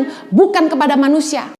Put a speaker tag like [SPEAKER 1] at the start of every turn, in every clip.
[SPEAKER 1] Tuhan, bukan kepada manusia.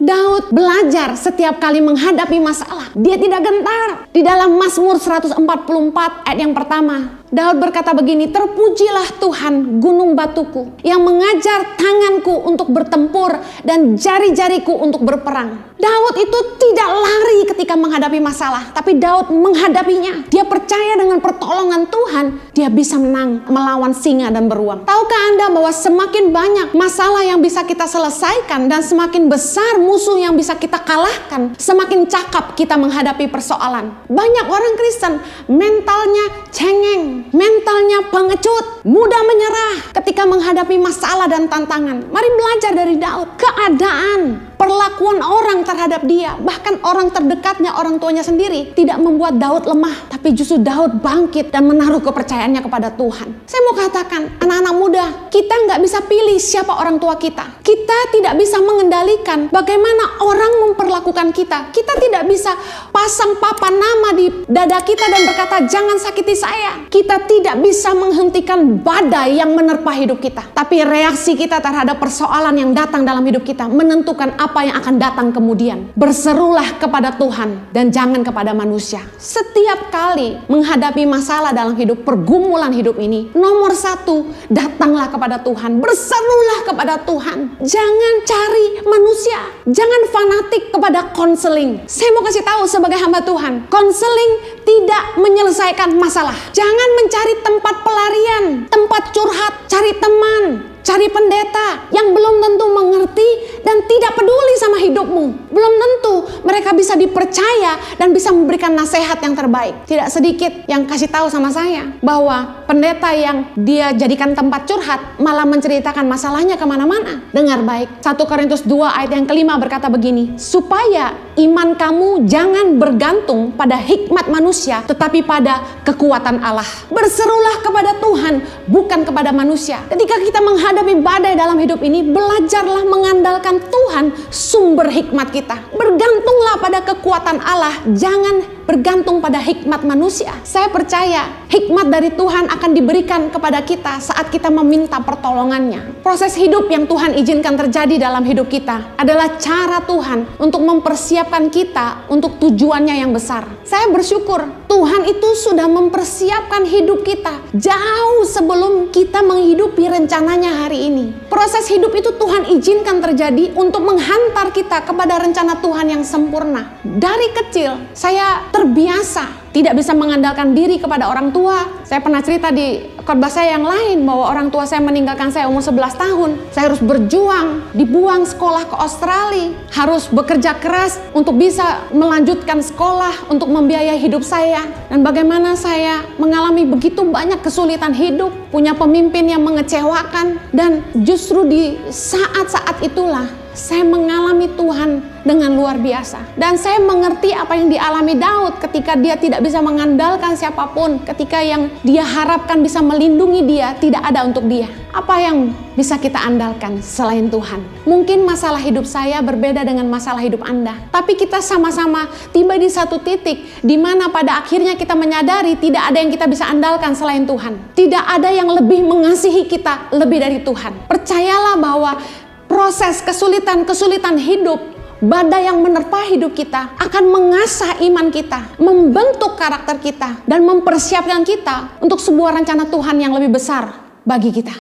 [SPEAKER 1] Daud belajar setiap kali menghadapi masalah, dia tidak gentar. Di dalam Mazmur 144 ayat yang pertama, Daud berkata begini, "Terpujilah Tuhan gunung batuku, yang mengajar tanganku untuk bertempur dan jari-jariku untuk berperang." Daud itu tidak lari ketika menghadapi masalah, tapi Daud menghadapinya. Dia percaya dengan pertolongan Tuhan, dia bisa menang melawan singa dan beruang. Tahukah Anda bahwa semakin banyak masalah yang bisa kita selesaikan dan semakin besar musuh yang bisa kita kalahkan, semakin cakap kita menghadapi persoalan. Banyak orang Kristen mentalnya cengeng, mentalnya pengecut, mudah menyerah ketika menghadapi masalah dan tantangan. Mari belajar dari Daud. Keadaan, perlakuan orang terhadap dia, bahkan orang terdekatnya, orang tuanya sendiri, tidak membuat Daud lemah, tapi justru Daud bangkit dan menaruh kepercayaannya kepada Tuhan. Saya mau katakan, anak-anak muda, kita nggak bisa pilih siapa orang tua kita. Kita tidak bisa mengendalikan bagaimana orang memperlakukan kita. Kita tidak bisa pasang papan nama di dada kita dan berkata, "Jangan sakiti saya." Kita tidak bisa menghentikan badai yang menerpa hidup kita. Tapi reaksi kita terhadap persoalan yang datang dalam hidup kita menentukan apa yang akan datang kemudian. Berserulah kepada Tuhan dan jangan kepada manusia. Setiap kali menghadapi masalah dalam hidup, pergumulan hidup ini, nomor satu, datanglah kepada Tuhan. Berserulah kepada Tuhan. Jangan cari manusia. Jangan fanatik kepada konseling. Saya mau kasih tahu sebagai hamba Tuhan, konseling tidak menyelesaikan masalah. Jangan mencari tempat pelarian, tempat curhat, cari teman, cari pendeta yang belum tentu mengerti dan tidak peduli sama hidupmu. Belum tentu mereka bisa dipercaya dan bisa memberikan nasihat yang terbaik. Tidak sedikit yang kasih tahu sama saya bahwa pendeta yang dia jadikan tempat curhat malah menceritakan masalahnya kemana-mana. Dengar baik, 1 Korintus 2 ayat yang kelima berkata begini, "Supaya iman kamu jangan bergantung pada hikmat manusia, tetapi pada kekuatan Allah." Berserulah kepada Tuhan, bukan kepada manusia. Ketika kita menghadapi badai dalam hidup ini, belajarlah mengandalkan Tuhan, sumber hikmat kita. Bergantunglah pada kekuatan Allah, jangan bergantung pada hikmat manusia. Saya percaya hikmat dari Tuhan akan diberikan kepada kita saat kita meminta pertolongannya. Proses hidup yang Tuhan izinkan terjadi dalam hidup kita adalah cara Tuhan untuk mempersiapkan kita untuk tujuannya yang besar. Saya bersyukur Tuhan itu sudah mempersiapkan hidup kita jauh sebelum kita menghidupi rencananya hari ini. Proses hidup itu Tuhan izinkan terjadi untuk menghantar kita kepada rencana Tuhan yang sempurna. Dari kecil saya terbiasa tidak bisa mengandalkan diri kepada orang tua. Saya pernah cerita di khotbah saya yang lain bahwa orang tua saya meninggalkan saya umur 11 tahun. Saya harus berjuang, dibuang sekolah ke Australia, harus bekerja keras untuk bisa melanjutkan sekolah, untuk membiayai hidup saya. Dan bagaimana saya mengalami begitu banyak kesulitan hidup, punya pemimpin yang mengecewakan, dan justru di saat-saat itulah saya mengalami Tuhan dengan luar biasa. Dan saya mengerti apa yang dialami Daud ketika dia tidak bisa mengandalkan siapapun, ketika yang dia harapkan bisa melindungi dia tidak ada untuk dia. Apa yang bisa kita andalkan selain Tuhan? Mungkin masalah hidup saya berbeda dengan masalah hidup Anda, tapi kita sama-sama tiba di satu titik di mana pada akhirnya kita menyadari tidak ada yang kita bisa andalkan selain Tuhan. Tidak ada yang lebih mengasihi kita lebih dari Tuhan. Percayalah bahwa proses kesulitan-kesulitan hidup, badai yang menerpa hidup kita akan mengasah iman kita, membentuk karakter kita, dan mempersiapkan kita untuk sebuah rencana Tuhan yang lebih besar bagi kita.